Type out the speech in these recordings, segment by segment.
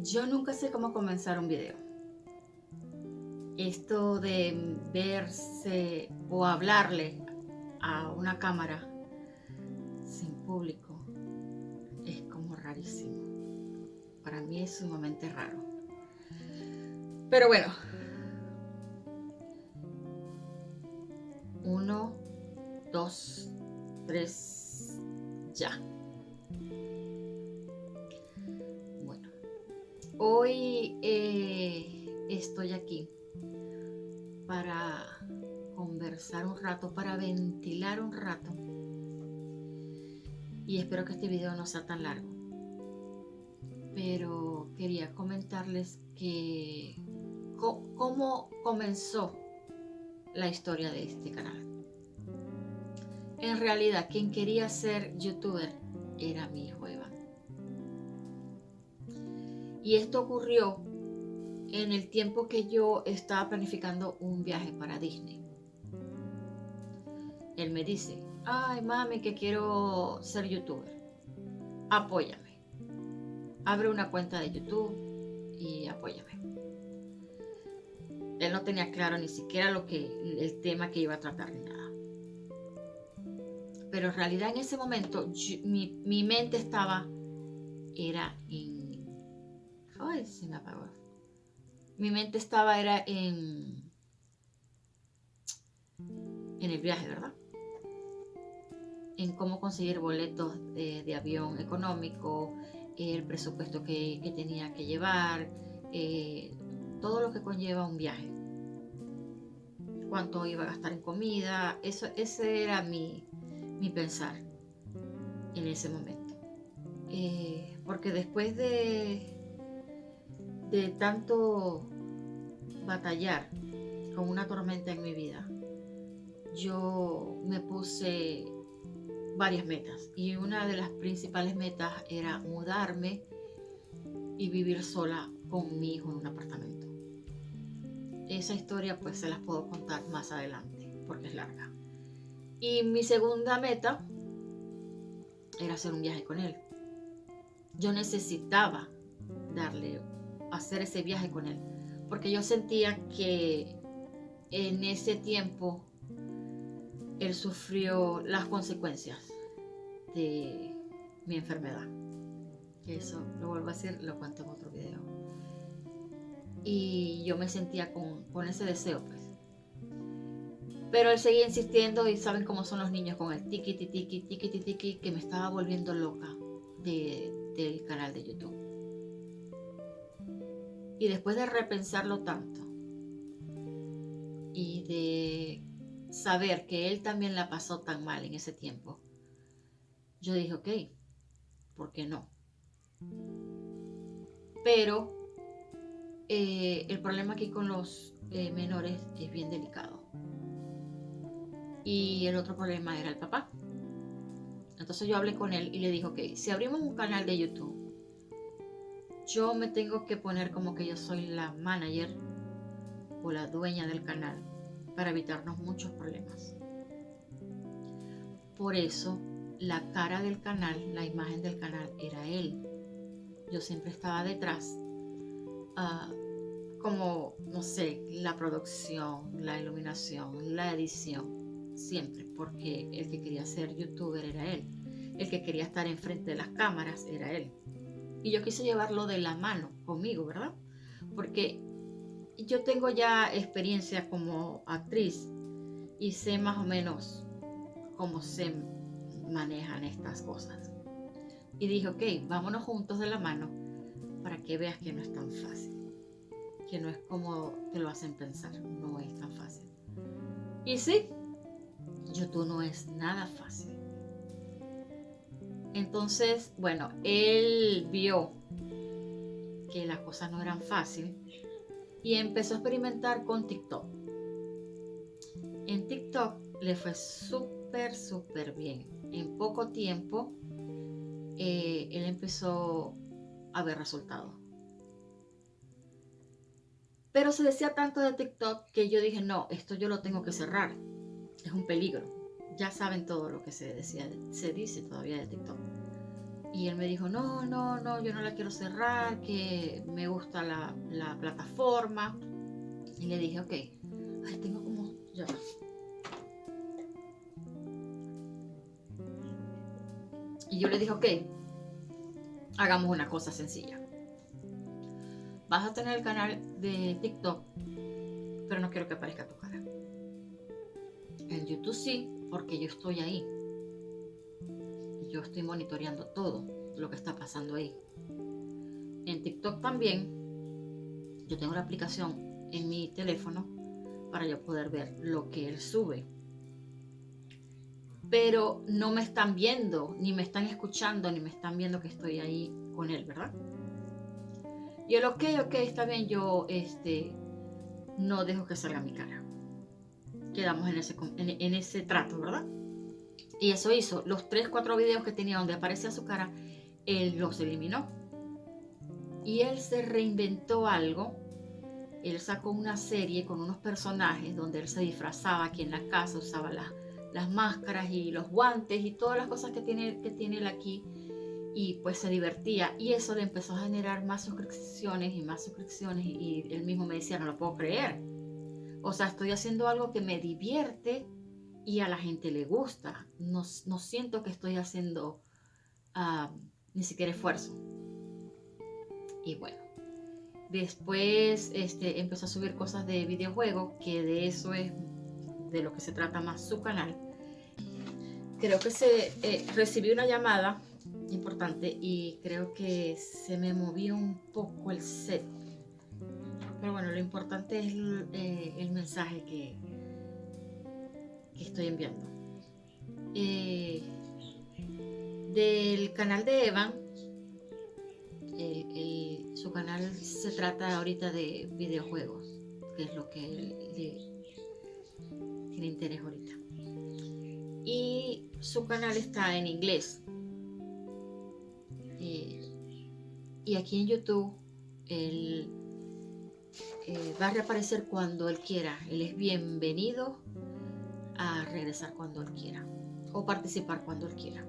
Yo nunca sé cómo comenzar un video. Esto de verse o hablarle a una cámara sin público es como rarísimo. Para mí es sumamente raro. Pero bueno, 1, 2, 3, ya. Bueno, hoy estoy aquí para conversar un rato, para ventilar un rato. Y espero que este video no sea tan largo. Pero quería comentarles que cómo comenzó la historia de este canal. En realidad, quien quería ser youtuber era mi hijo Iván. Y esto ocurrió en el tiempo que yo estaba planificando un viaje para Disney. Él me dice, ay mami, que quiero ser youtuber. Apóyame. Abre una cuenta de YouTube y apóyame. Él no tenía claro ni siquiera el tema que iba a tratar ni nada. Pero en realidad en ese momento mi mente era en... Ay, se me apagó. Mi mente era en el viaje, ¿verdad? En cómo conseguir boletos de avión económico, el presupuesto que tenía que llevar, todo lo que conlleva un viaje. Cuánto iba a gastar en comida, ese era mi pensar en ese momento. Porque después de tanto batallar con una tormenta en mi vida, yo me puse varias metas y una de las principales metas era mudarme y vivir sola con mi hijo en un apartamento. Esa historia pues se las puedo contar más adelante porque es larga. Y mi segunda meta era hacer un viaje con él. Yo necesitaba hacer ese viaje con él, porque yo sentía que en ese tiempo él sufrió las consecuencias de mi enfermedad. Eso lo vuelvo a decir, lo cuento en otro video. Y yo me sentía con ese deseo, pues. Pero él seguía insistiendo y saben cómo son los niños con el tiqui, tiqui, tiqui, tiqui, que me estaba volviendo loca del canal de YouTube. Y después de repensarlo tanto y de saber que él también la pasó tan mal en ese tiempo, yo dije, ok, ¿por qué no? Pero el problema aquí con los menores es bien delicado. Y el otro problema era el papá. Entonces yo hablé con él y le dije, ok, si abrimos un canal de YouTube, yo me tengo que poner como que yo soy la manager o la dueña del canal para evitarnos muchos problemas. Por eso la cara del canal, la imagen del canal era él. Yo siempre estaba detrás, como, no sé, la producción, la iluminación, la edición, siempre, porque el que quería ser youtuber era él. El que quería estar enfrente de las cámaras era él. Y yo quise llevarlo de la mano conmigo, ¿verdad? Porque yo tengo ya experiencia como actriz y sé más o menos cómo se manejan estas cosas. Y dije, ok, vámonos juntos de la mano para que veas que no es tan fácil. Que no es como te lo hacen pensar, no es tan fácil. Y sí, YouTube no es nada fácil. Entonces, bueno, él vio que las cosas no eran fáciles y empezó a experimentar con TikTok. En TikTok le fue súper bien. En poco tiempo, él empezó a ver resultados. Pero se decía tanto de TikTok que yo dije, no, esto yo lo tengo que cerrar. Es un peligro. Ya saben todo lo que se dice todavía de TikTok. Y él me dijo, no, yo no la quiero cerrar, que me gusta la plataforma. Y le dije, ok, ay, tengo como, ya va. Y yo le dije, ok, hagamos una cosa sencilla. Vas a tener el canal de TikTok, pero no quiero que aparezca tu cara. En YouTube sí, porque yo estoy ahí. Yo estoy monitoreando todo lo que está pasando ahí. En TikTok también, yo tengo la aplicación en mi teléfono para yo poder ver lo que él sube. Pero no me están viendo, ni me están escuchando, ni me están viendo que estoy ahí con él, ¿verdad? Y él, ok, está bien, yo no dejo que salga mi cara. Quedamos en ese trato, ¿verdad? Y eso hizo. Los 3-4 videos que tenía donde aparecía su cara, él los eliminó. Y él se reinventó algo. Él sacó una serie con unos personajes donde él se disfrazaba aquí en la casa, usaba las máscaras y los guantes y todas las cosas que tiene él aquí, y pues se divertía, y eso le empezó a generar más suscripciones y él mismo me decía, no lo puedo creer, o sea, estoy haciendo algo que me divierte y a la gente le gusta, no siento que estoy haciendo ni siquiera esfuerzo. Y bueno, después empezó a subir cosas de videojuegos, que de eso es de lo que se trata más su canal. Creo que recibí una llamada importante y creo que se me movió un poco el set. Pero bueno, lo importante es el mensaje que estoy enviando. Del canal de Evan, su canal se trata ahorita de videojuegos, que es lo que tiene interés ahorita. Y su canal está en inglés. Y aquí en YouTube él va a reaparecer cuando él quiera. Él es bienvenido a regresar cuando él quiera o participar cuando él quiera.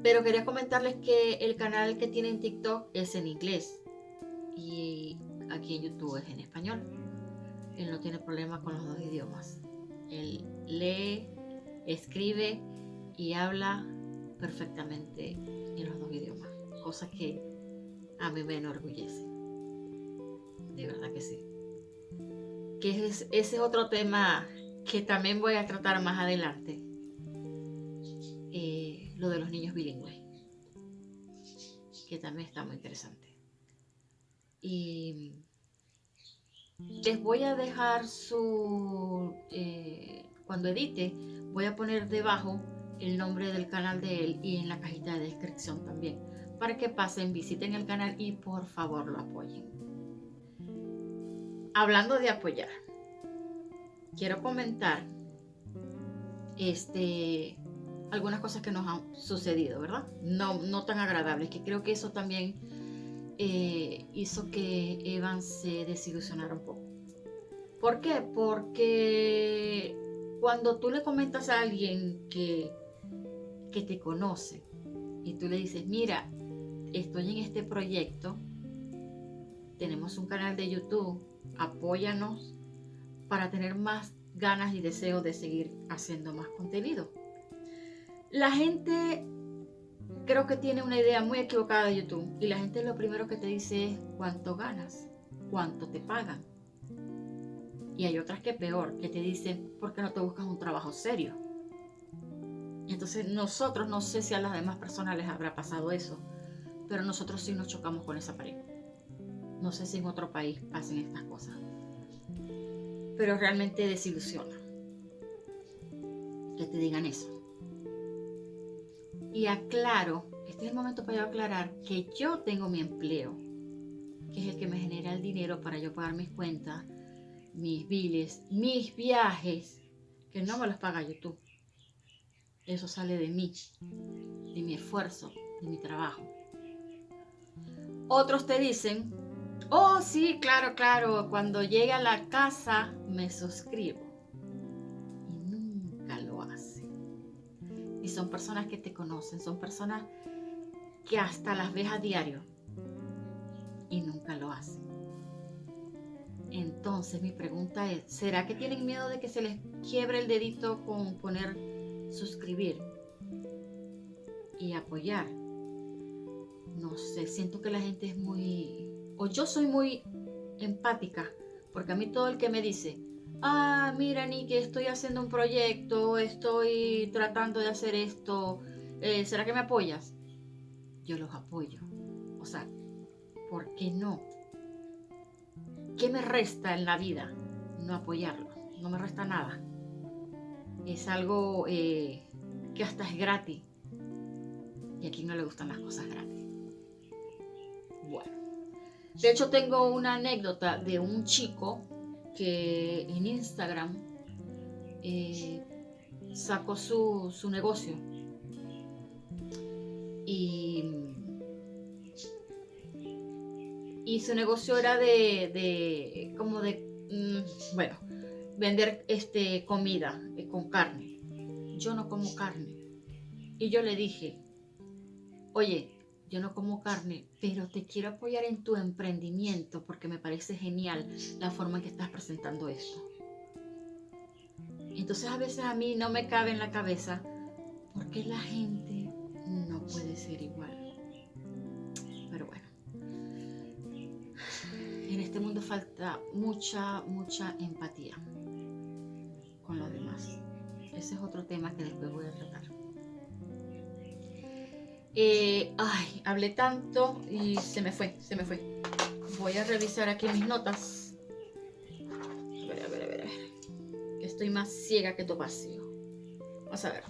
Pero quería comentarles que el canal que tiene en TikTok es en inglés y aquí en YouTube es en español. Él no tiene problema con los dos idiomas. Él lee, escribe y habla perfectamente en los dos idiomas, cosa que a mí me enorgullece. De verdad que sí. Que ese es otro tema que también voy a tratar más adelante. Lo de los niños bilingües, que también está muy interesante. Y les voy a dejar cuando edite, voy a poner debajo el nombre del canal de él y en la cajita de descripción también, para que pasen, visiten el canal y por favor lo apoyen. Hablando de apoyar, quiero comentar algunas cosas que nos han sucedido, ¿verdad? No tan agradables, que creo que eso también hizo que Evan se desilusionara un poco. ¿Por qué? Porque cuando tú le comentas a alguien que te conoce y tú le dices, mira, estoy en este proyecto, tenemos un canal de YouTube, apóyanos para tener más ganas y deseos de seguir haciendo más contenido. La gente creo que tiene una idea muy equivocada de YouTube, y la gente lo primero que te dice es cuánto ganas, cuánto te pagan. Y hay otras que peor, que te dicen, ¿por qué no te buscas un trabajo serio? Y entonces nosotros, no sé si a las demás personas les habrá pasado eso, pero nosotros sí nos chocamos con esa pared. No sé si en otro país pasen estas cosas, pero realmente desilusiona que te digan eso. Y aclaro, este es el momento para yo aclarar que yo tengo mi empleo, que es el que me genera el dinero para yo pagar mis cuentas, mis biles, mis viajes, que no me los paga YouTube. Eso sale de mí, de mi esfuerzo, de mi trabajo. Otros te dicen, oh sí, claro, cuando llegue a la casa me suscribo. Y nunca lo hacen. y son personas que te conocen, son personas que hasta las ves a diario y nunca lo hacen. Entonces mi pregunta es, ¿será que tienen miedo de que se les quiebre el dedito con poner suscribir y apoyar? No sé, siento que la gente es muy, o yo soy muy empática, porque a mí todo el que me dice, mira Niki, estoy haciendo un proyecto, estoy tratando de hacer esto, ¿será que me apoyas? Yo los apoyo. O sea, ¿por qué no? ¿Qué me resta en la vida? No apoyarlos, no me resta nada. Es algo que hasta es gratis. Y a quien no le gustan las cosas gratis. Bueno, de hecho tengo una anécdota de un chico que en Instagram sacó su negocio y su negocio era bueno, vender comida con carne. Yo no como carne. Y yo le dije, oye, yo no como carne, pero te quiero apoyar en tu emprendimiento porque me parece genial la forma en que estás presentando esto. Entonces a veces a mí no me cabe en la cabeza por qué la gente no puede ser igual. Pero bueno, en este mundo falta mucha empatía con los demás. Ese es otro tema que después voy a tratar. Hablé tanto y se me fue. Voy a revisar aquí mis notas. A ver. Estoy más ciega que Topacio. Vamos a ver.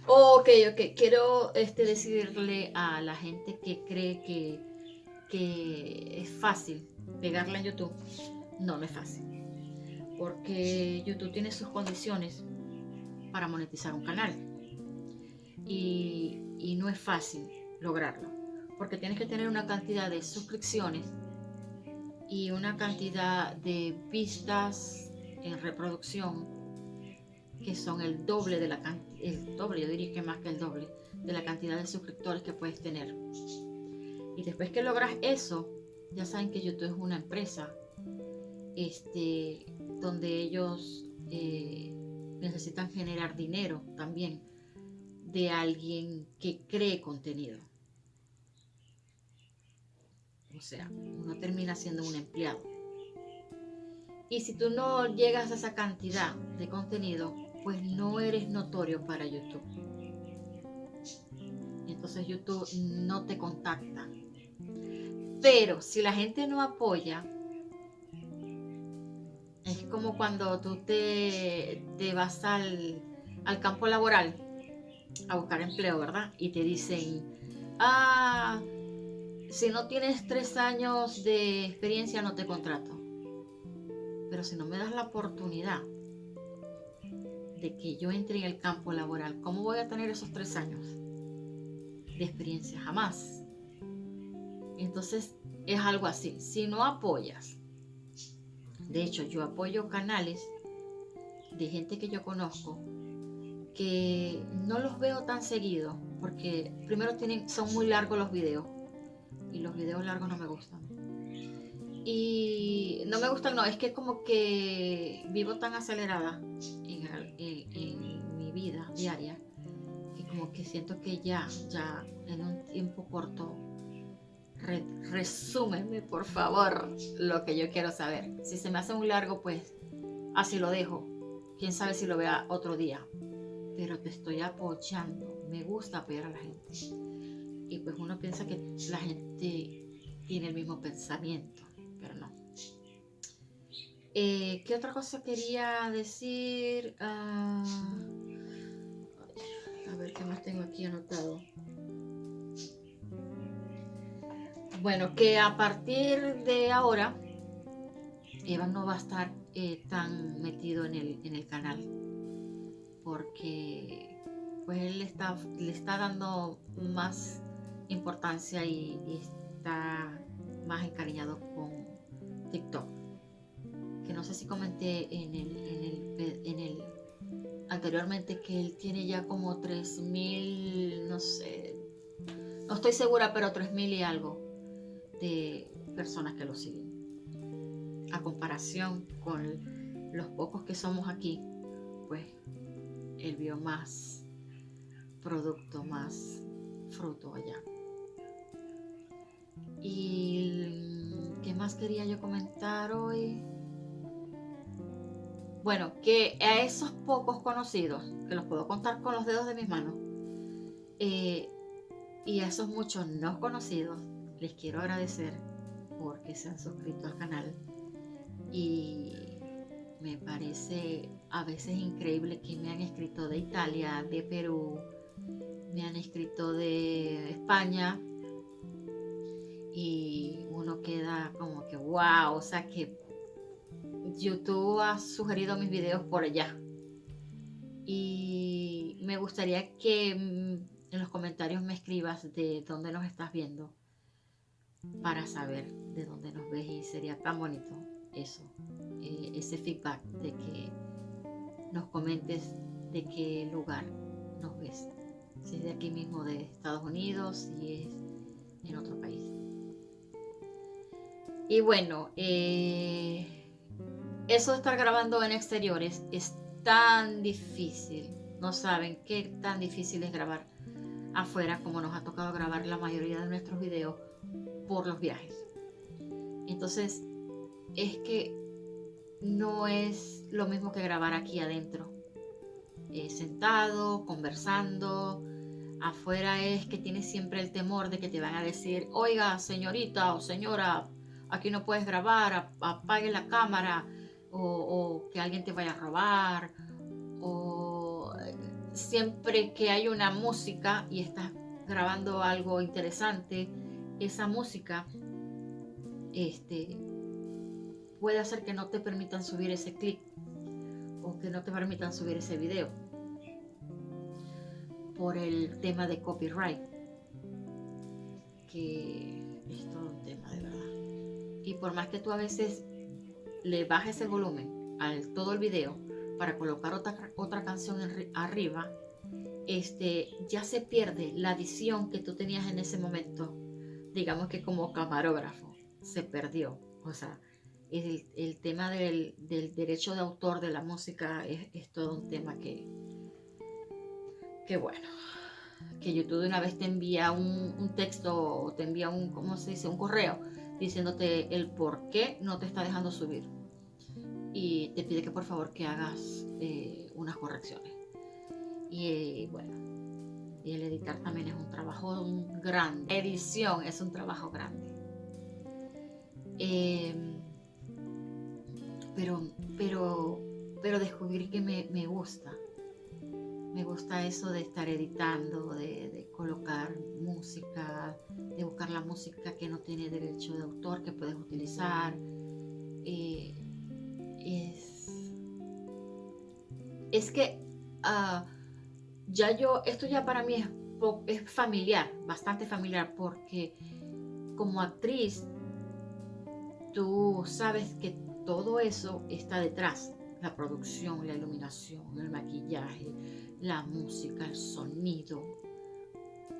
Ok. Quiero decirle a la gente que cree que es fácil pegarla en YouTube. No es fácil. Porque YouTube tiene sus condiciones para monetizar un canal. Y no es fácil lograrlo. Porque tienes que tener una cantidad de suscripciones y una cantidad de vistas en reproducción que son el doble de yo diría que más que el doble de la cantidad de suscriptores que puedes tener. Y después que logras eso, ya saben que YouTube es una empresa donde ellos necesitan generar dinero también de alguien que cree contenido. O sea, uno termina siendo un empleado. Y si tú no llegas a esa cantidad de contenido, pues no eres notorio para YouTube. Entonces YouTube no te contacta. Pero si la gente no apoya, es como cuando tú te vas al campo laboral a buscar empleo, ¿verdad? Y te dicen, si no tienes 3 años de experiencia no te contrato. Pero si no me das la oportunidad de que yo entre en el campo laboral, ¿cómo voy a tener esos 3 años de experiencia? Jamás. Entonces es algo así. Si no apoyas, de hecho yo apoyo canales de gente que yo conozco que no los veo tan seguido porque primero son muy largos los videos y los videos largos no me gustan. Y no me gustan, no, es que como que vivo tan acelerada en mi vida diaria que como que siento que ya en un tiempo corto resúmeme por favor lo que yo quiero saber. Si se me hace muy largo, pues así lo dejo, quién sabe si lo vea otro día, pero te estoy apoyando, me gusta apoyar a la gente y pues uno piensa que la gente tiene el mismo pensamiento, pero no. ¿Qué otra cosa quería decir? A ver qué más tengo aquí anotado. Bueno, que a partir de ahora Eva no va a estar tan metido en el canal porque pues él le está dando más importancia y está más encariñado con TikTok. Que no sé si comenté en el anteriormente que él tiene ya como 3.000, no sé, no estoy segura, pero 3.000 y algo de personas que lo siguen. A comparación con los pocos que somos aquí, pues él vio más producto, más fruto allá. ¿Y qué más quería yo comentar hoy? Bueno, que a esos pocos conocidos, que los puedo contar con los dedos de mis manos, y a esos muchos no conocidos, les quiero agradecer porque se han suscrito al canal. Y me parece a veces increíble que me han escrito de Italia, de Perú, me han escrito de España, y uno queda como que wow, o sea que YouTube ha sugerido mis videos por allá. Y me gustaría que en los comentarios me escribas de dónde nos estás viendo para saber de dónde nos ves, y sería tan bonito eso, ese feedback de que nos comentes de qué lugar nos ves, si es de aquí mismo de Estados Unidos, si es en otro país. Y bueno, eso de estar grabando en exteriores es tan difícil. No saben qué tan difícil es grabar afuera, como nos ha tocado grabar la mayoría de nuestros videos por los viajes. Entonces, es que no es lo mismo que grabar aquí adentro, sentado, conversando. Afuera es que tienes siempre el temor de que te van a decir, oiga, señorita o señora, aquí no puedes grabar, apague la cámara, o que alguien te vaya a robar, o siempre que hay una música y estás grabando algo interesante, esa música puede hacer que no te permitan subir ese clip o que no te permitan subir ese video por el tema de copyright, que es todo un tema de verdad. Y por más que tú a veces le bajes el volumen al todo el video para colocar otra canción arriba, ya se pierde la adición que tú tenías en ese momento. Digamos que como camarógrafo se perdió. O sea, el tema del derecho de autor de la música es todo un tema que bueno, que YouTube de una vez te envía un texto, o te envía ¿cómo se dice? Un correo diciéndote el por qué no te está dejando subir, y te pide que por favor que hagas unas correcciones. Y bueno, y el editar también es un trabajo grande. Edición es un trabajo grande. Pero descubrí que me gusta. Me gusta eso de estar editando, de colocar música, de buscar la música que no tiene derecho de autor, que puedes utilizar. Es que esto ya para mí es familiar, bastante familiar, porque como actriz, tú sabes que todo eso está detrás. La producción, la iluminación, el maquillaje, la música, el sonido.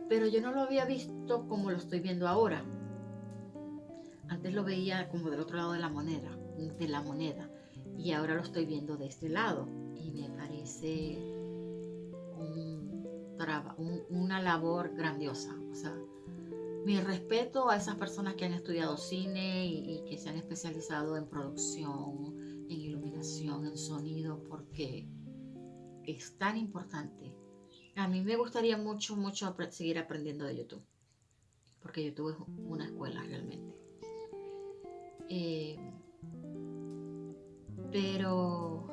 Pero yo no lo había visto como lo estoy viendo ahora. Antes lo veía como del otro lado de la moneda, y ahora lo estoy viendo de este lado, y me parece una labor grandiosa. O sea, mi respeto a esas personas que han estudiado cine y que se han especializado en producción, en iluminación, en sonido, porque es tan importante. A mí me gustaría mucho seguir aprendiendo de YouTube, porque YouTube es una escuela realmente. Pero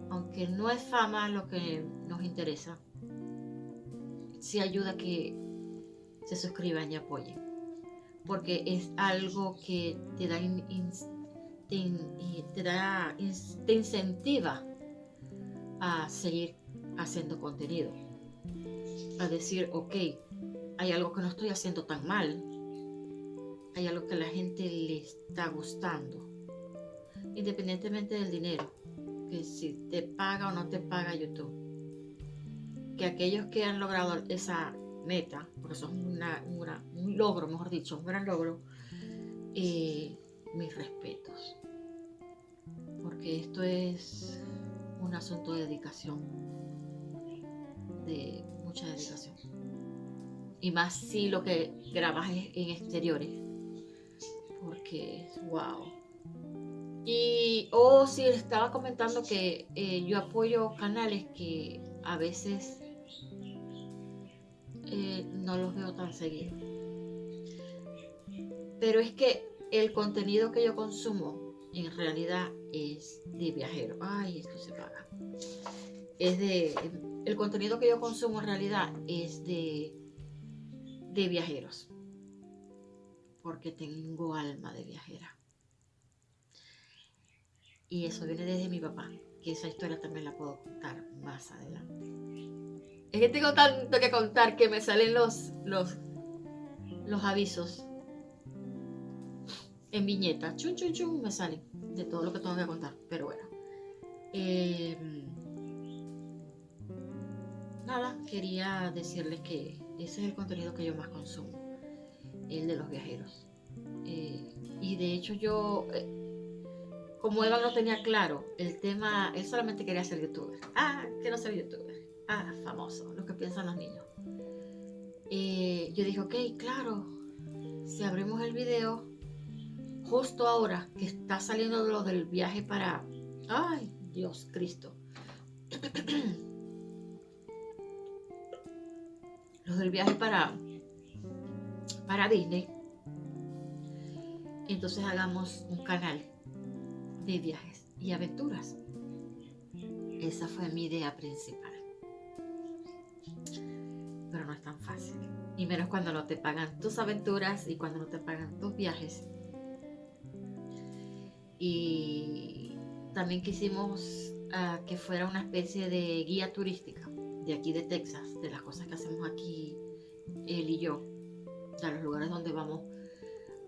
aunque no es fama lo que nos interesa, sí ayuda a que se suscriban y apoyen, porque es algo que te te incentiva a seguir haciendo contenido, a decir, ok, hay algo que no estoy haciendo tan mal, hay algo que a la gente le está gustando, independientemente del dinero, que si te paga o no te paga YouTube, que aquellos que han logrado esa meta, porque eso es un logro, mejor dicho, un gran logro, mis respetos, porque esto es un asunto de dedicación, de mucha dedicación. Y más si lo que grabas es en exteriores, porque wow. Y sí, estaba comentando que yo apoyo canales que a veces no los veo tan seguido, pero es que el contenido que yo consumo en realidad es de viajero. Ay, esto se paga. El contenido que yo consumo en realidad es de viajeros, porque tengo alma de viajera. Y eso viene desde mi papá, que esa historia también la puedo contar más adelante. Es que tengo tanto que contar que me salen los avisos en viñeta. Chun, chun, chun, me salen de todo lo que tengo que contar. Pero bueno. Nada, quería decirles que ese es el contenido que yo más consumo, el de los viajeros. Y de hecho yo, como Eva no tenía claro el tema, él solamente quería ser youtuber. Quiero ser youtuber. Famoso, lo que piensan los niños. Yo dije, ok, claro, si abrimos el video, justo ahora que está saliendo lo del viaje para... Ay, Dios Cristo. Los del viaje para Disney. Entonces hagamos un canal de viajes y aventuras. Esa fue mi idea principal. Pero no es tan fácil. Y menos cuando no te pagan tus aventuras y cuando no te pagan tus viajes. Y también quisimos que fuera una especie de guía turística de aquí de Texas, de las cosas que hacemos aquí él y yo, de los lugares donde vamos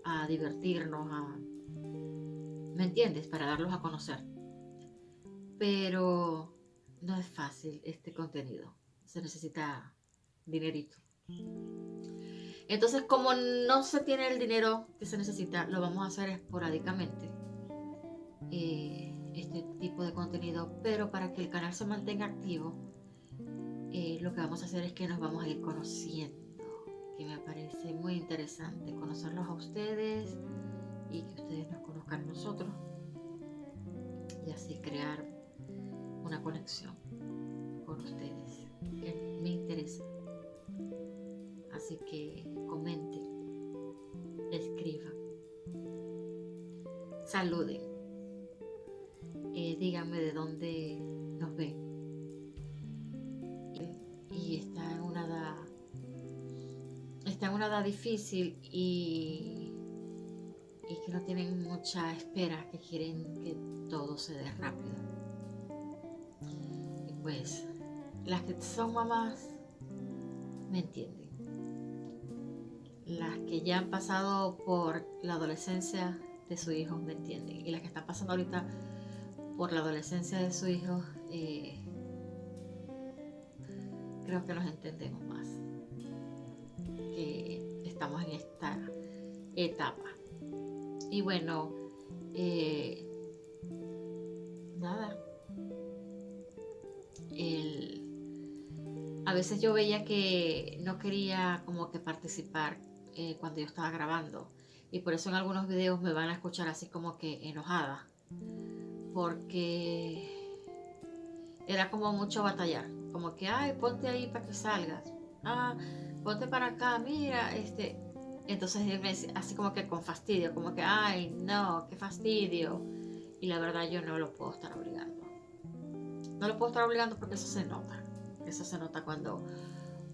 a divertirnos, ¿me entiendes? Para darlos a conocer. Pero no es fácil este contenido, se necesita dinerito. Entonces, como no se tiene el dinero que se necesita, lo vamos a hacer esporádicamente, este tipo de contenido, pero para que el canal se mantenga activo, lo que vamos a hacer es que nos vamos a ir conociendo, que me parece muy interesante conocerlos a ustedes y que ustedes nos conozcan a nosotros y así crear una conexión con ustedes que me interesa. Así que comenten, escriban, saluden, díganme de dónde nos ven. Y está en una edad difícil y que no tienen mucha espera, que quieren que todo se dé rápido. Y pues las que son mamás me entienden. Las que ya han pasado por la adolescencia de su hijo me entienden. Y las que están pasando ahorita por la adolescencia de su hijo, creo que nos entendemos más. Que estamos en esta etapa. Y bueno, nada. A veces yo veía que no quería como que participar cuando yo estaba grabando. Y por eso en algunos videos me van a escuchar así como que enojada. Porque era como mucho batallar. Como que, ponte ahí para que salgas. Ponte para acá, mira, Entonces él me decía así como que con fastidio. Como que, no, qué fastidio. Y la verdad yo no lo puedo estar obligando. No lo puedo estar obligando porque eso se nota. Eso se nota cuando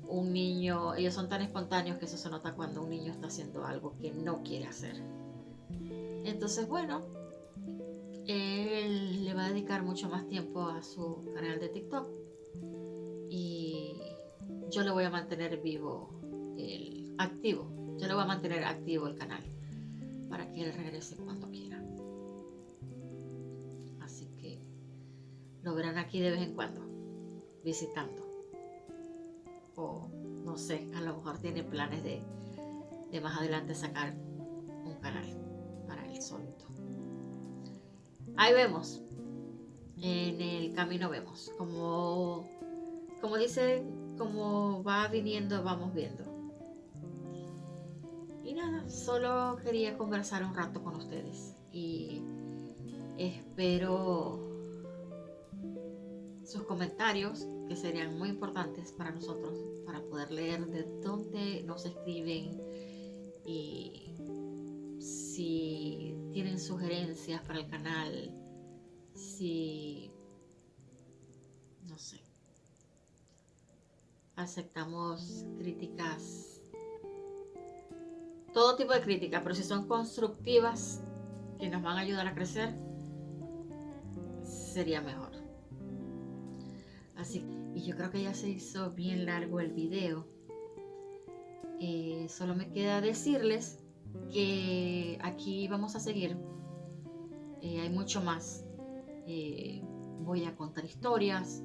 un niño, ellos son tan espontáneos que eso se nota cuando un niño está haciendo algo que no quiere hacer. Entonces, bueno, él le va a dedicar mucho más tiempo a su canal de TikTok y yo le voy a mantener activo. Yo le voy a mantener activo el canal para que Él regrese cuando quiera. Así que lo verán aquí de vez en cuando, visitando. O no sé, a lo mejor tiene planes de más adelante sacar un canal para él solito. Ahí vemos, en el camino vemos, como dice, como va viniendo, vamos viendo. Y nada, solo quería conversar un rato con ustedes y espero sus comentarios, que serían muy importantes para nosotros, para poder leer de dónde nos escriben y si tienen sugerencias para el canal, si, no sé, aceptamos críticas, todo tipo de críticas, pero si son constructivas, que nos van a ayudar a crecer, sería mejor. Así, y yo creo que ya se hizo bien largo el video. Solo me queda decirles que aquí vamos a seguir. Hay mucho más. Voy a contar historias,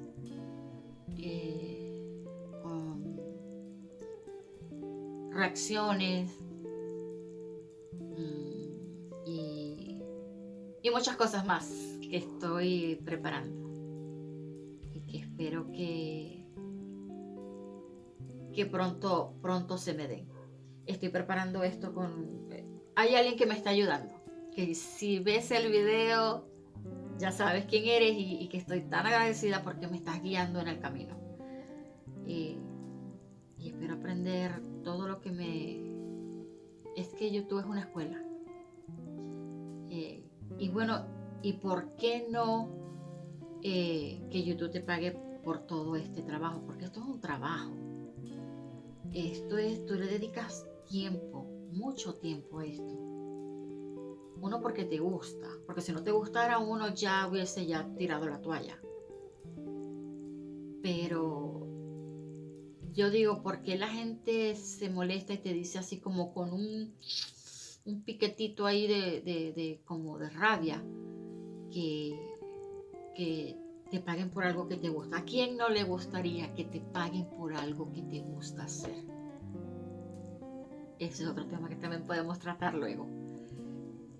reacciones y muchas cosas más que estoy preparando y que espero que pronto se me den. Estoy preparando esto con... hay alguien que me está ayudando, que si ves el video ya sabes quién eres y que estoy tan agradecida porque me estás guiando en el camino. Y espero aprender todo lo que es que YouTube es una escuela. Y bueno, ¿y por qué no que YouTube te pague por todo este trabajo? Porque esto es un trabajo. Esto es, tú le dedicas tiempo, mucho tiempo a esto. Uno porque te gusta, porque si no te gustara uno ya hubiese tirado la toalla. Pero yo digo, ¿por qué la gente se molesta y te dice así como con un piquetito ahí como de rabia que te paguen por algo que te gusta? ¿A quién no le gustaría que te paguen por algo que te gusta hacer? Ese es otro tema que también podemos tratar luego.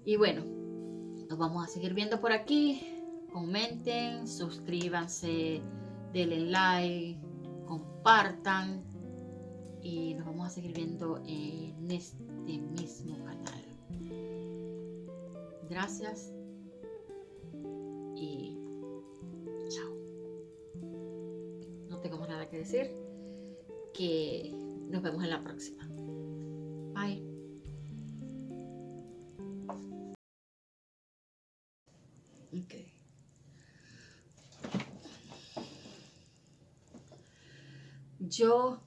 Y bueno, nos vamos a seguir viendo por aquí. Comenten, suscríbanse, denle like, compartan y nos vamos a seguir viendo en este mismo canal. Gracias y chao. No tengo más nada que decir, que nos vemos en la próxima. Bye. Okay. Yo...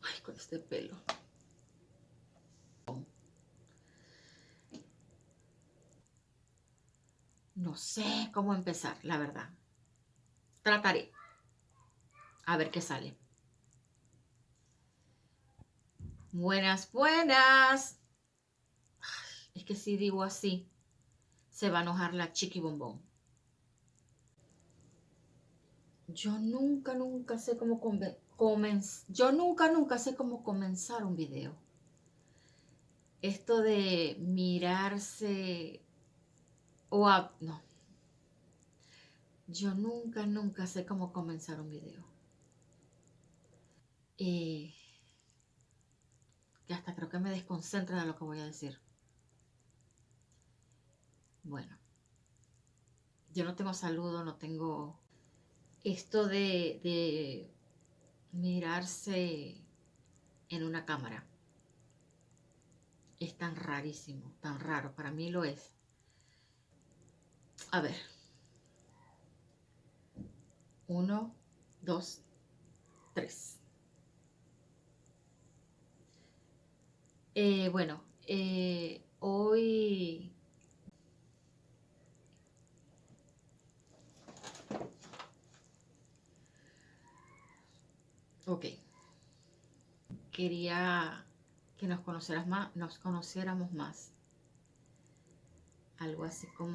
Ay, con este pelo. No sé cómo empezar, la verdad. Trataré. A ver qué sale. Buenas, buenas. Es que si digo así, se va a enojar la Chiqui Bombón. Yo nunca sé cómo sé cómo comenzar un video. Esto de mirarse no. Yo nunca sé cómo comenzar un video. Que hasta creo que me desconcentra de lo que voy a decir. Bueno, yo no tengo saludo, no tengo esto de mirarse en una cámara. Es tan rarísimo, tan raro. Para mí lo es. A ver. 1, 2, 3. Bueno, hoy Ok, quería que nos conociéramos más, algo así como